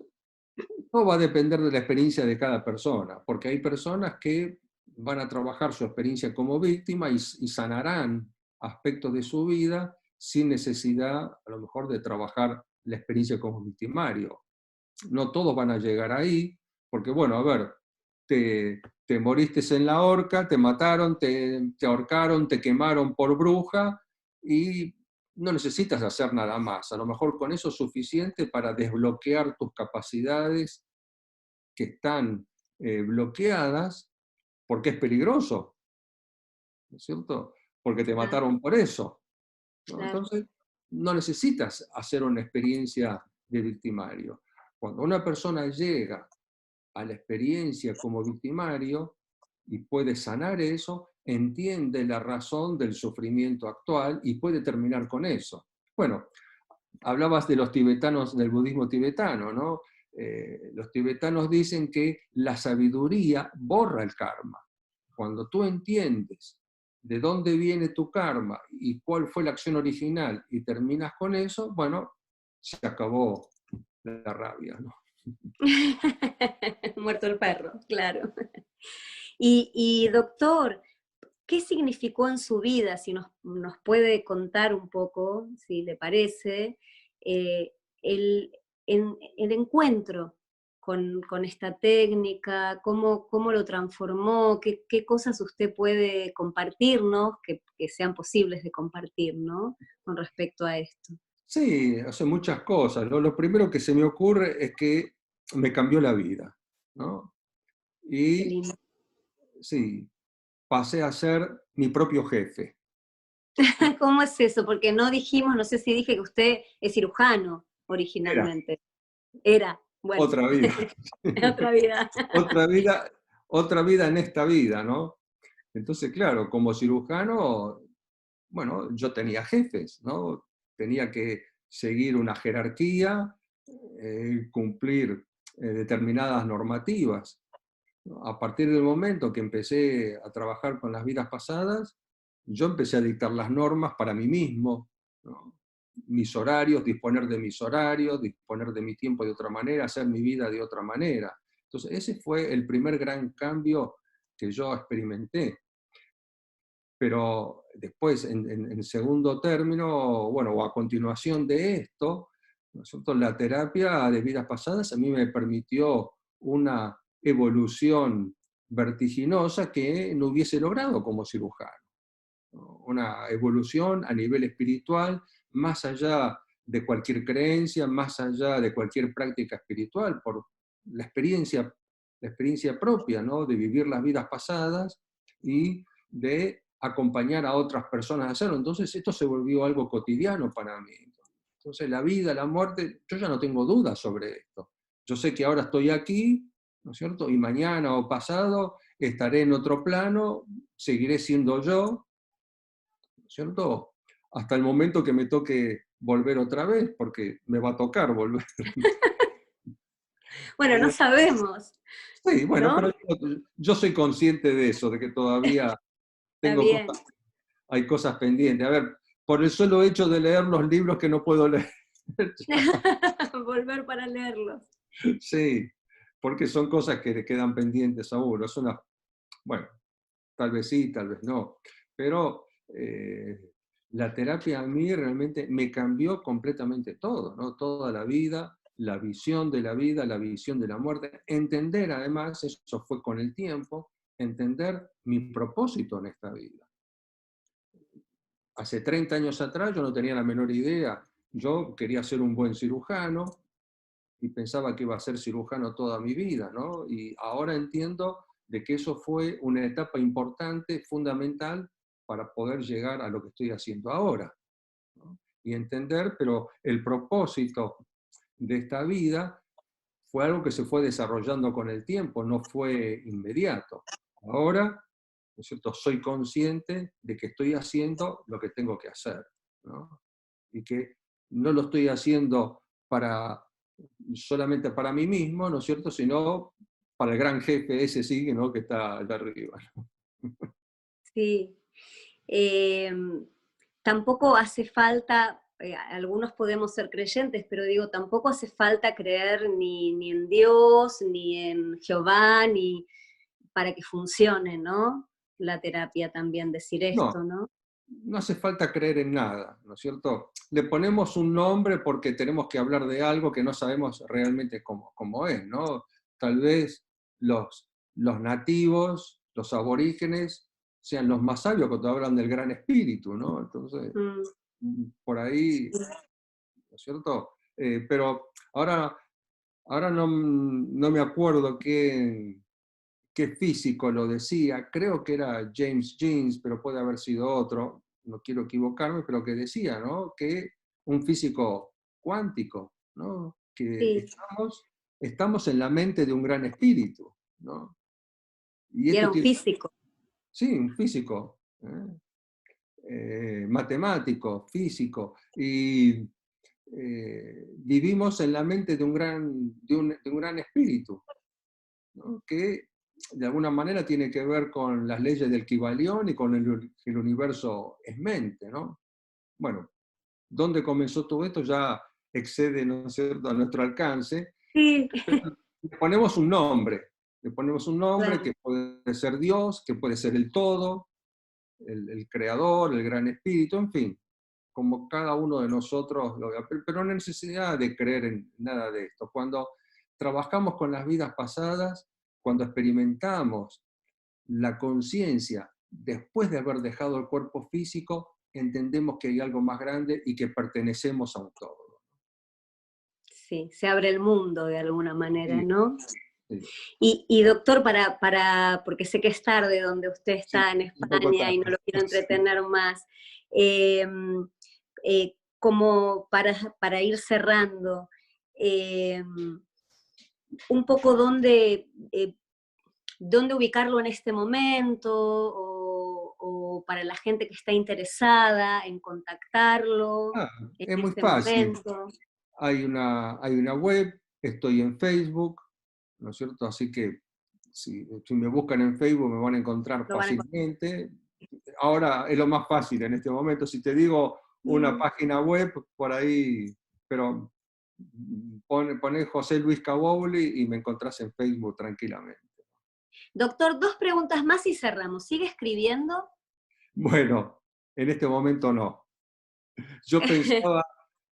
todo va a depender de la experiencia de cada persona, porque hay personas que van a trabajar su experiencia como víctima y sanarán aspectos de su vida sin necesidad, a lo mejor, de trabajar la experiencia como victimario. No todos van a llegar ahí, porque bueno, a ver, te moriste en la horca, te mataron, te ahorcaron, te quemaron por bruja y no necesitas hacer nada más. A lo mejor con eso es suficiente para desbloquear tus capacidades que están bloqueadas porque es peligroso, ¿no es cierto? Porque te Claro, mataron por eso, ¿no? claro. Entonces, no necesitas hacer una experiencia de victimario. Cuando una persona llega a la experiencia como victimario y puede sanar eso, entiende la razón del sufrimiento actual y puede terminar con eso. Bueno, hablabas de los tibetanos, del budismo tibetano, ¿no? Los tibetanos dicen que la sabiduría borra el karma. Cuando tú entiendes de dónde viene tu karma y cuál fue la acción original y terminas con eso, bueno, se acabó la rabia, ¿no? Muerto el perro, claro. Doctor, ¿qué significó en su vida? Si nos puede contar un poco, si le parece, el, el encuentro con esta técnica, cómo lo transformó, qué cosas usted puede compartirnos que sean posibles de compartir, ¿no? Con respecto a esto. Sí, hace muchas cosas. Lo primero que se me ocurre es que me cambió la vida, ¿no? Qué Y lindo. sí, pasé a ser mi propio jefe. ¿Cómo es eso? Porque no dijimos, no sé si dije que usted es cirujano Era originalmente. Era, bueno, otra vida. otra vida. Otra vida, otra vida en esta vida, ¿no? Entonces, claro, como cirujano, bueno, yo tenía jefes, ¿no? Tenía que seguir una jerarquía, cumplir determinadas normativas. ¿No? A partir del momento que empecé a trabajar con las vidas pasadas, yo empecé a dictar las normas para mí mismo, ¿no? Mis horarios, disponer de mis horarios, disponer de mi tiempo de otra manera, hacer mi vida de otra manera. Entonces, ese fue el primer gran cambio que yo experimenté. Pero después, en segundo término, bueno, o a continuación de esto, ¿no es cierto? La terapia de vidas pasadas a mí me permitió una evolución vertiginosa que no hubiese logrado como cirujano, ¿no? Una evolución a nivel espiritual, más allá de cualquier creencia, más allá de cualquier práctica espiritual, por la experiencia propia, ¿no? De vivir las vidas pasadas y de acompañar a otras personas a hacerlo. Entonces esto se volvió algo cotidiano para mí. Entonces la vida, la muerte, yo ya no tengo dudas sobre esto. Yo sé que ahora estoy aquí, ¿no es cierto? Y mañana o pasado estaré en otro plano, seguiré siendo yo, ¿no es cierto? Hasta el momento que me toque volver otra vez, porque me va a tocar volver. Bueno, no sabemos, Sí, bueno, ¿no? pero yo soy consciente de eso, de que todavía Está tengo bien. cosas, hay cosas pendientes. A ver, por el solo hecho de leer los libros que no puedo leer. Volver para leerlos. Sí, porque son cosas que le quedan pendientes a uno. Bueno, tal vez sí, tal vez no. Pero la terapia a mí realmente me cambió completamente todo, ¿no? Toda la vida, la visión de la vida, la visión de la muerte. Entender además, eso fue con el tiempo, entender mi propósito en esta vida. Hace 30 años atrás yo no tenía la menor idea. Yo quería ser un buen cirujano y pensaba que iba a ser cirujano toda mi vida, ¿no? Y ahora entiendo de que eso fue una etapa importante, fundamental, para poder llegar a lo que estoy haciendo ahora, ¿no? Y entender, pero el propósito de esta vida fue algo que se fue desarrollando con el tiempo, no fue inmediato. Ahora, ¿no es cierto?, soy consciente de que estoy haciendo lo que tengo que hacer, ¿no? Y que no lo estoy haciendo solamente para mí mismo, ¿no es cierto?, sino para el gran jefe ese sí, ¿no?, que está allá arriba, ¿no? Sí. Tampoco hace falta, algunos podemos ser creyentes, pero digo, tampoco hace falta creer ni en Dios, ni en Jehová, ni para que funcione, ¿no? La terapia también, decir No, esto, ¿no? no hace falta creer en nada, ¿no es cierto? Le ponemos un nombre porque tenemos que hablar de algo que no sabemos realmente cómo es, ¿no? Tal vez los nativos, los aborígenes, sean los más sabios cuando hablan del gran espíritu, ¿no? Entonces, Mm, por ahí, sí, ¿no es cierto? Pero ahora no me acuerdo qué físico lo decía, creo que era James Jeans, pero puede haber sido otro, no quiero equivocarme, pero que decía, ¿no?, que un físico cuántico, ¿no?, que sí. estamos en la mente de un gran espíritu, ¿no? Y Y era esto un tiene, físico. sí, un físico, matemático, físico, y vivimos en la mente de un gran espíritu, ¿no?, que de alguna manera tiene que ver con las leyes del Kybalión y con el universo es mente, ¿no? Bueno, ¿dónde comenzó todo esto? Ya excede, ¿no es cierto?, a nuestro alcance. Sí, Le ponemos un nombre claro. que puede ser Dios, que puede ser el todo, el creador, el gran espíritu, en fin, como cada uno de nosotros lo vea, pero no hay necesidad de creer en nada de esto. Cuando trabajamos con las vidas pasadas, cuando experimentamos la conciencia después de haber dejado el cuerpo físico, entendemos que hay algo más grande y que pertenecemos a un todo. Sí, se abre el mundo de alguna manera, Sí, ¿no? sí, Y doctor, porque sé que es tarde donde usted sí, está en un poco España y no tarde. lo quiero Sí. entretener más, eh, como para ir cerrando, eh, un poco dónde ubicarlo en este momento o para la gente que está interesada en contactarlo Ah, en es muy este fácil. momento. Hay una web, estoy en Facebook, ¿no es cierto? Así que si me buscan en Facebook me van a encontrar Lo van a encontrar. fácilmente. Ahora es lo más fácil en este momento. Si te digo una Mm. página web, por ahí, pero poné José Luis Cabouli y me encontrás en Facebook tranquilamente. Doctor, dos preguntas más y cerramos. ¿Sigue escribiendo? Bueno, en este momento no. Yo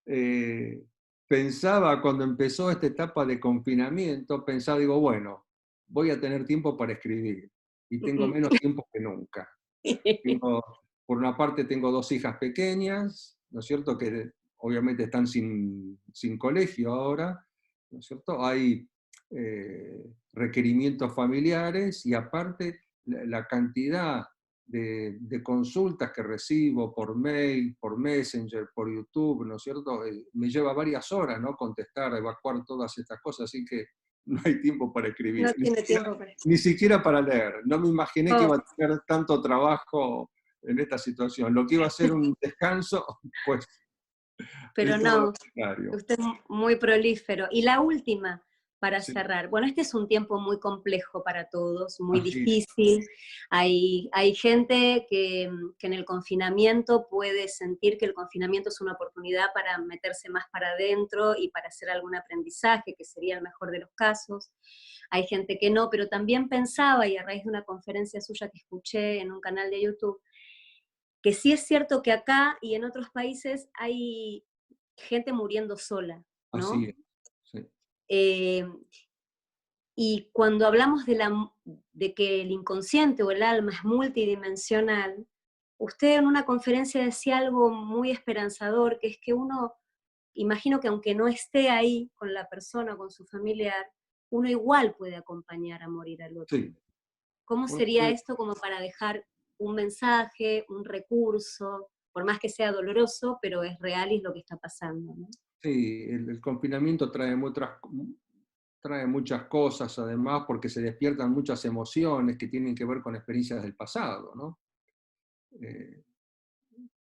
eh, pensaba cuando empezó esta etapa de confinamiento, pensaba, digo, bueno, voy a tener tiempo para escribir y tengo menos tiempo que nunca. Tengo, por una parte tengo 2 hijas pequeñas, ¿no es cierto?, que obviamente están sin colegio ahora, ¿no es cierto? Hay requerimientos familiares y aparte la cantidad de consultas que recibo por mail, por Messenger, por YouTube, ¿no es cierto? Me lleva varias horas, ¿no?, contestar, evacuar todas estas cosas, así que no hay tiempo para escribir, No tiene tiempo para ni siquiera para leer. No me imaginé que oh, iba a tener tanto trabajo en esta situación. Lo que iba a ser un descanso, pues pero es todo lo no, contrario. usted es muy prolífero. Y la última, para Sí, cerrar. Bueno, este es un tiempo muy complejo para todos, muy así es. difícil. Hay gente que en el confinamiento puede sentir que el confinamiento es una oportunidad para meterse más para adentro y para hacer algún aprendizaje, que sería el mejor de los casos. Hay gente que no, pero también pensaba, y a raíz de una conferencia suya que escuché en un canal de YouTube, que sí es cierto que acá y en otros países hay gente muriendo sola, Así ¿no? es. Sí. Eh, Y cuando hablamos de que el inconsciente o el alma es multidimensional, usted en una conferencia decía algo muy esperanzador, que es que uno, imagino que aunque no esté ahí con la persona, con su familiar, uno igual puede acompañar a morir al otro. Sí. ¿Cómo Uno sería puede- esto como para dejar un mensaje, un recurso, por más que sea doloroso, pero es real y es lo que está pasando, ¿no? sí, el confinamiento trae muchas cosas, además, porque se despiertan muchas emociones que tienen que ver con experiencias del pasado, ¿no? Eh,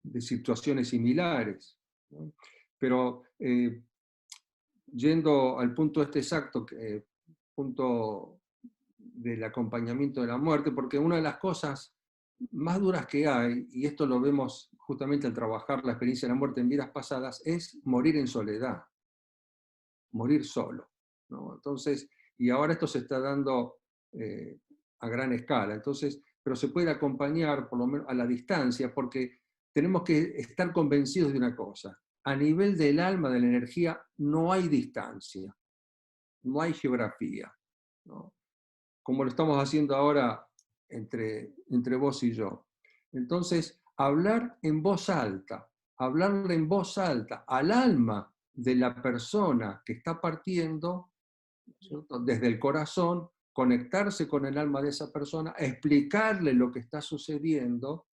de situaciones similares, ¿no? Pero yendo al punto este exacto, punto del acompañamiento de la muerte, porque una de las cosas más duras que hay, y esto lo vemos justamente al trabajar la experiencia de la muerte en vidas pasadas, es morir en soledad, morir solo, ¿no? Entonces, y ahora esto se está dando eh, a gran escala, entonces, pero se puede acompañar por lo menos a la distancia, porque tenemos que estar convencidos de una cosa: a nivel del alma, de la energía, no hay distancia, no hay geografía, ¿no? Como lo estamos haciendo ahora entre vos y yo. Entonces, hablarle en voz alta al alma de la persona que está partiendo, ¿cierto? Desde el corazón, conectarse con el alma de esa persona, explicarle lo que está sucediendo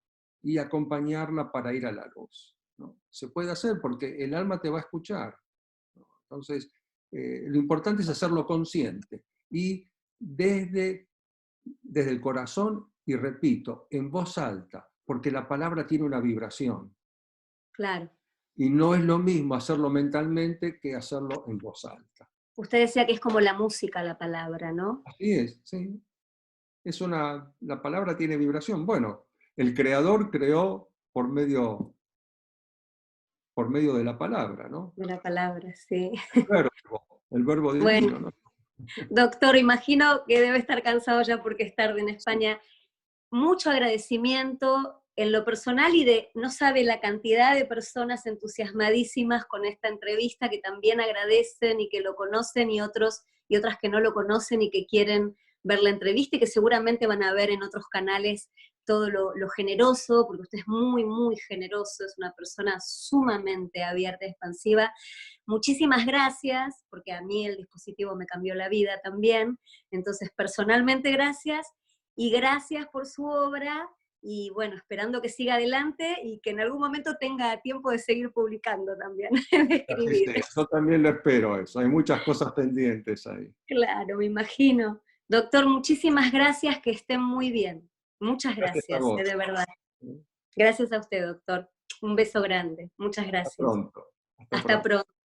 y acompañarla para ir a la luz, ¿no? Se puede hacer porque el alma te va a escuchar, ¿no? Entonces, lo importante es hacerlo consciente y desde, desde el corazón, y repito, en voz alta, porque la palabra tiene una vibración. Claro. Y no es lo mismo hacerlo mentalmente que hacerlo en voz alta. Usted decía que es como la música la palabra, ¿no? Así es, sí. La palabra tiene vibración. Bueno, el creador creó por medio de la palabra, ¿no? De la palabra, sí. El verbo Bueno, divino, ¿no? doctor, imagino que debe estar cansado ya porque es tarde en España. Mucho agradecimiento en lo personal y no sabe la cantidad de personas entusiasmadísimas con esta entrevista que también agradecen y que lo conocen y otras que no lo conocen y que quieren ver la entrevista y que seguramente van a ver en otros canales todo lo generoso, porque usted es muy, muy generoso, es una persona sumamente abierta y expansiva. Muchísimas gracias, porque a mí el dispositivo me cambió la vida también. Entonces, personalmente, gracias. Y gracias por su obra, y bueno, esperando que siga adelante y que en algún momento tenga tiempo de seguir publicando también, de Así escribir. sea. Yo también lo espero eso. Hay muchas cosas pendientes ahí. Claro, me imagino. Doctor, muchísimas gracias, que estén muy bien. Muchas Gracias a gracias, vos. de verdad. Gracias a usted, doctor. Un beso grande. Muchas Hasta gracias. pronto. Hasta Hasta pronto. pronto.